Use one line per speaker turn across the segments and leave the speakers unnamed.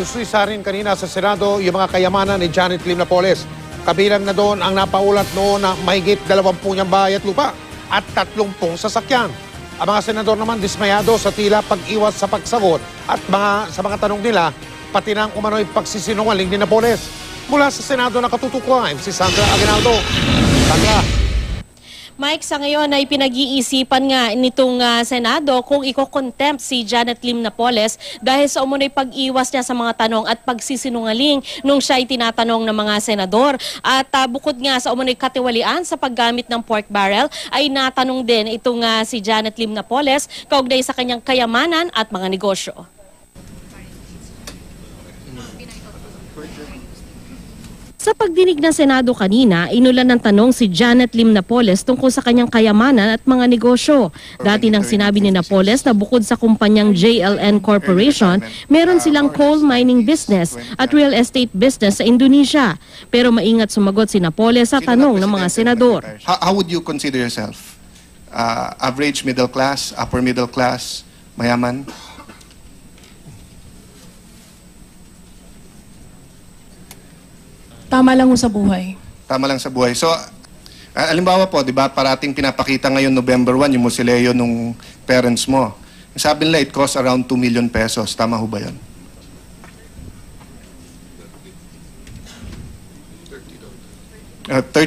Inusisa rin kanina sa Senado yung mga kayamanan ni Janet Lim Napoles. Kabilang na doon ang napaulat noon na mahigit 20 niyang bahay at lupa at 30 sasakyan. Ang mga senador naman dismayado sa tila pag-iwas sa pagsagot at sa mga tanong nila, pati ng umano'y pagsisinungaling ni Napoles. Mula sa Senado nakatutukoy si Sandra Aguinaldo. Sandra.
Mike, sa ngayon ay pinag-iisipan nga nitong Senado kung iko-contempt si Janet Lim Napoles dahil sa umunoy pag-iwas niya sa mga tanong at pagsisinungaling nung siya ay tinatanong ng mga senador. At bukod nga sa umunoy katiwalian sa paggamit ng pork barrel, ay natanong din itong si Janet Lim Napoles kaugnay sa kanyang kayamanan at mga negosyo. Sa pagdinig ng Senado kanina, inulan ng tanong si Janet Lim Napoles tungkol sa kanyang kayamanan at mga negosyo. Dati nang sinabi ni Napoles na bukod sa kumpanyang JLN Corporation, meron silang coal mining business at real estate business sa Indonesia. Pero maingat sumagot si Napoles sa tanong ng mga senador.
How would you consider yourself? Average middle class, upper middle class, mayaman?
Tama lang ho sa buhay.
Tama lang sa buhay. So, alimbawa po, di ba, parating pinapakita ngayon November 1 yung musileo nung parents mo. Sabi nila, it costs around 2 million pesos. Tama ho ba yun?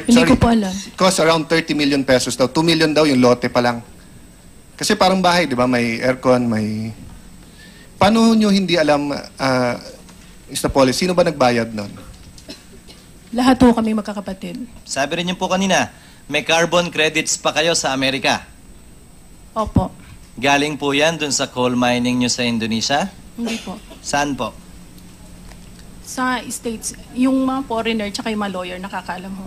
Hindi ko po alam.
It costs around 30 million pesos daw. 2 million daw yung lote pa lang. Kasi parang bahay, di ba? May aircon, may... Paano nyo hindi alam, Mr. Napoles, sino ba nagbayad nun?
Lahat ho kami magkakapatid.
Sabi rin niyo po kanina, may carbon credits pa kayo sa Amerika.
Opo.
Galing po yan dun sa coal mining nyo sa Indonesia?
Hindi po.
Saan po?
Sa States, yung mga foreigner tsaka yung mga lawyer nakakaalam ho.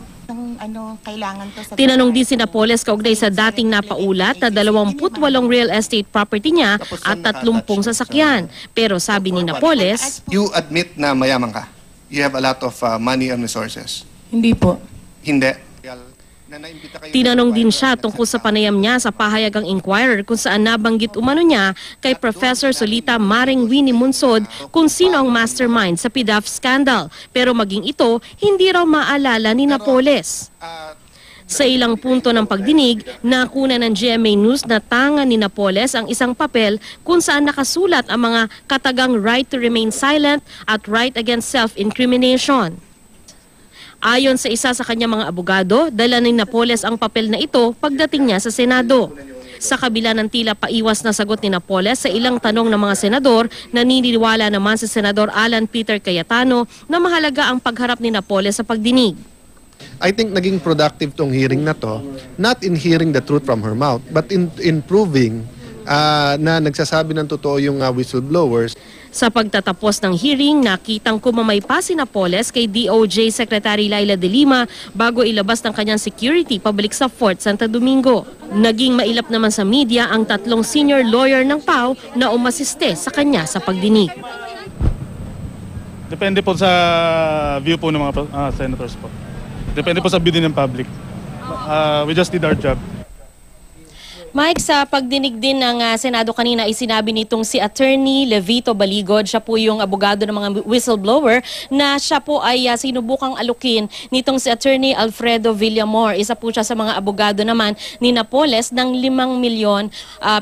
Kailangan to sa
Tinanong din si Napoles kaugnay sa dating napaulat na 28 real estate property niya at 30 sasakyan. Pero sabi ni Napoles,
You admit na mayaman ka? You have a lot of money and resources?
Hindi po.
Hindi.
tinanong din siya tungkol sa panayam niya sa pahayagang Inquirer kung saan nabanggit umano niya kay Professor Solita Maring Winnie Munsod kung sino ang mastermind sa PDAF scandal. Pero maging ito, hindi raw maalala ni Napoles. Sa ilang punto ng pagdinig, nakuna ng GMA News na tanga ni Napoles ang isang papel kung saan nakasulat ang mga katagang right to remain silent at right against self-incrimination. Ayon sa isa sa kanyang mga abogado, dala ni Napoles ang papel na ito pagdating niya sa Senado. Sa kabila ng tila paiwas na sagot ni Napoles sa ilang tanong ng mga senador, naniniwala naman si Senador Alan Peter Cayetano na mahalaga ang pagharap ni Napoles sa pagdinig.
I think naging productive tong hearing na to, not in hearing the truth from her mouth, but in proving na nagsasabi ng totoo yung whistleblowers.
Sa pagtatapos ng hearing, nakitang kumamay pa si Napoles kay DOJ Secretary Laila De Lima bago ilabas ng kanyang security pabalik sa Fort Santo Domingo. Naging mailap naman sa media ang 3 senior lawyer ng PAO na umasiste sa kanya sa pagdinig.
Depende po sa view po ng mga senators po. Depende po sa view din ng public. We just did our job.
Mike, sa pagdinig din ng Senado kanina ay sinabi nitong si Attorney Levito Baligod, siya po yung abogado ng mga whistleblower, na siya po ay sinubukang alukin nitong si Attorney Alfredo Villamor. Isa po siya sa mga abogado naman ni Napoles ng 5 milyon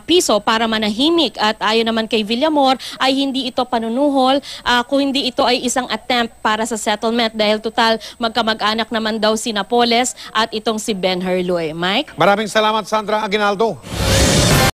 piso para manahimik. At ayon naman kay Villamor ay hindi ito panunuhol, kung hindi ito ay isang attempt para sa settlement dahil total magkamag-anak naman daw si Napoles at itong si Ben Herloy. Mike?
Maraming salamat, Sandra Aguinaldo.